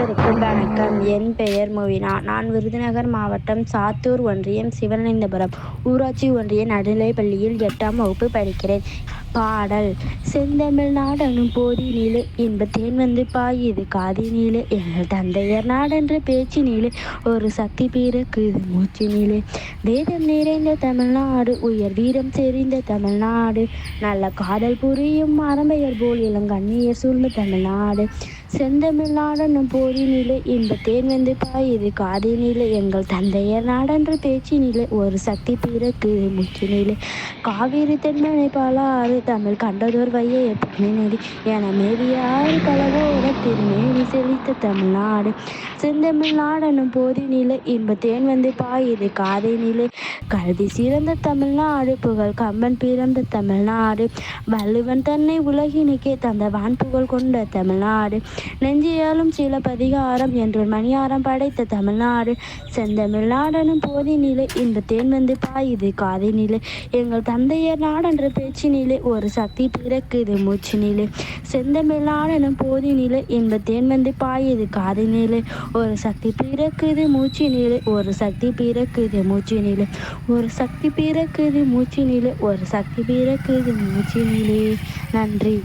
அனைவருக்கும் வணக்கம். என் பெயர் மொவினா. நான் விருதுநகர் மாவட்டம் சாத்தூர் ஒன்றியம் சிவனந்தபுரம் ஊராட்சி ஒன்றிய நடுநிலைப்பள்ளியில் 8ஆம் வகுப்பு படிக்கிறேன். பாடல்: செந்தமிழ் நாடெனும் போதினிலே இன்பத் தேன் வந்து பாயுது காதினிலே, எங்கள் தந்தையர் நாடென்ற பேச்சினிலே ஒரு சக்தி பிறக்குது மூச்சினிலே. வேதம் நிறைந்த தமிழ்நாடு, உயர் வீரம் செறிந்த தமிழ்நாடு, நல்ல காதல் புரியும் மரம்பெயர் போல் இளங்கண்ணியர் சூழ்ந்த தமிழ்நாடு. செந்தமிழ் நாடெனும் போதினிலே இன்பத் தேன் வந்து பாயுது காதினிலே, எங்கள் தந்தையர் நாடென்ற பேச்சினிலே ஒரு சக்தி பிறக்குது மூச்சினிலே. காவிரி தென்மனை பாலாறு தமிழ் கண்டதோர் வையை புண்ணிய நதி என மேவிய ஆறு பலவோர திருமேனி செழித்த தமிழ்நாடு. செந்தமிழ் நாடெனும் போதினிலே இன்பத் தேன் வந்து பாயுது காதினிலே, கல்வி சிறந்த தமிழ்நாடு, புகழ் கம்பன் பிறந்த தமிழ்நாடு, வள்ளுவன் தன்னை உலகினுக்கே தந்த வான்புகழ் கொண்ட தமிழ்நாடு, நெஞ்சியாலும் சிலப்பதிகாரம் என்று மணியாரம் படைத்த தமிழ்நாடு. செந்தமிழ் நாடெனும் போதினிலே இன்பத் தேன் வந்து பாயுது காதினிலே, எங்கள் தந்தையர் நாடென்ற பேச்சினிலே ஒரு சக்தி பிறக்குது மூச்சினிலே. செந்தமிழ் நாடெனும் போதினிலே இன்பத் தேன் வந்து பாயுது காதினிலே, ஒரு சக்தி பிறக்குது மூச்சினிலே, ஒரு சக்தி பிறக்குது மூச்சினிலே, ஒரு சக்தி பிறக்குது மூச்சினிலே, ஒரு சக்தி பிறக்குது மூச்சினிலே. நன்றி.